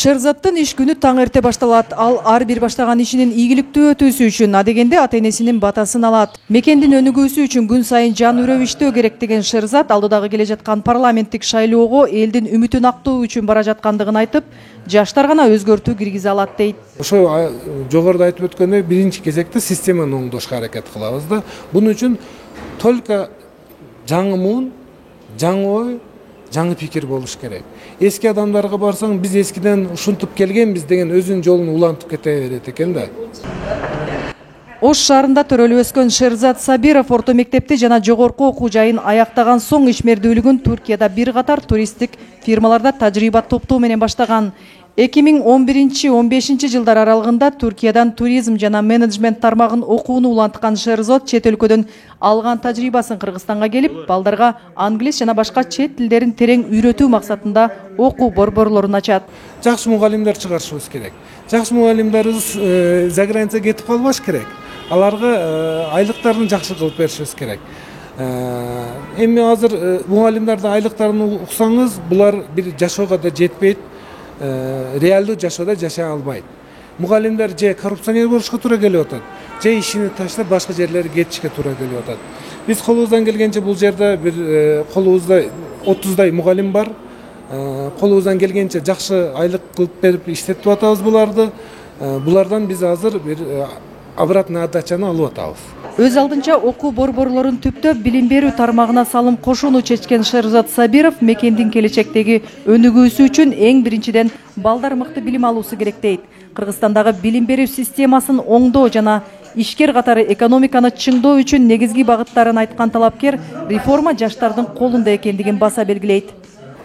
Шерзаттын иш күнү таң эрте башталат. Ал ар бир баштаган ишинин ийгиликтүү өтүүсү үчүн адегенде ата-энесинин батасын алат. Мекендин өнүгүүсү үчүн күн сайын жан үрөп иштөө керек деген Шерзат алдыдагы келе жаткан парламенттик шайлоого элдин үмүтүн актоо үчүн бара жаткандыгын айтып, жаштар гана өзгөртүү киргизе алат дейт. Ошо жогоруда айтып өткөндөй, биринчи кезекте системаны оңдошко аракет кылабыз да. Бунун үчүн только жаңы муун, жаңы ой, жаңы пикир болуш керек. Эски адамдарга барсаң, биз эскиден ушинтип келгенбиз деген өзүнүн жолун улантып кете берет экен да. Ош шаарында төрөлүп өскөн Шерзат Сабиров орто мектепти жана жогорку окуу жайын аяктаган соң ишмердүүлүгүн Туркияда бир катар туристтик фирмаларда тажрыйба топтоо менен баштаган. 2011-15 жылдар аралыгында Туркиядан туризм жана менеджмент тармагын окууну уланткан Шерзат чет өлкөдөн алган тажрыйбасын Кыргызстанга келип, балдарга англис жана башка чет тилдерин терең үйрөтүү максатында окуу борборлорун ачат. Жакшы мугалимдер чыгарышыбыз керек. Жакшы мугалимдерибиз за граница кетип калбаш керек. Аларга айлыктарын жакшы кылып беришибиз керек. Эми азыр мугалимдердин айлыктарын уксаңыз, булар бир жашоого да жетпейт. Реалдуу жашоодо жашай албайт. Мугалимдер же коррупционер болушка туура келип атат, же ишини таштап башка жерлерге кетишке туура келип атат. Биз колубуздан келгенче бул жерде бир колубузда 30дай мугалим бар. Колубуздан келгенче жакшы айлык кылып берип иштетип атабыз буларды. Булардан биз азыр бир обратный отдачаны алып атабыз. Өз алдынча окуу борборлорун түптөп билим берүү тармагына салым кошууну чечкен Шерзат Сабиров мекендин келечектеги өнүгүүсү үчүн эң биринчиден балдар мыкты билим алуусу керек дейт. Кыргызстандагы билим берүү системасын оңдоо жана ишкер катары экономиканы чыңдоо үчүн негизги багыттарын айткан талапкер реформа жаштардын колунда экендигин баса белгилейт.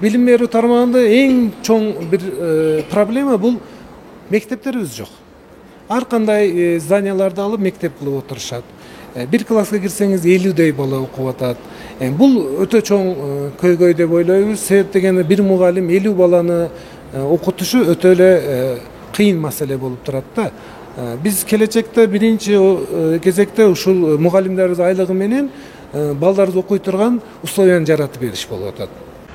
Билим берүү тармагында эң чоң бир проблема бул мектептерибиз жок. Ар кандай зданияларды алып мектеп кылып отурушат. Бир класска кирсеңиз 50дөй бала окуп атат. Бул өтө чоң көйгөй деп ойлойбуз. Себеп дегенде бир мугалим 50 баланы окутушу өтө эле кыйын маселе болуп турат да. Биз келечекте биринчи кезекте ушул мугалимдерибиз айлыгы менен балдарыбыз окуй турган условияны жаратып бериш болуп атат.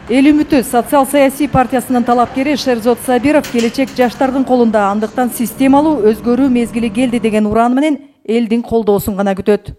Эл үмүтү социал саясий партиясынын талапкери Шерзат Сабиров келечек жаштардын колунда, андыктан системалуу өзгөрүү мезгили келди деген уран менен элдин колдоосун гана күтөт.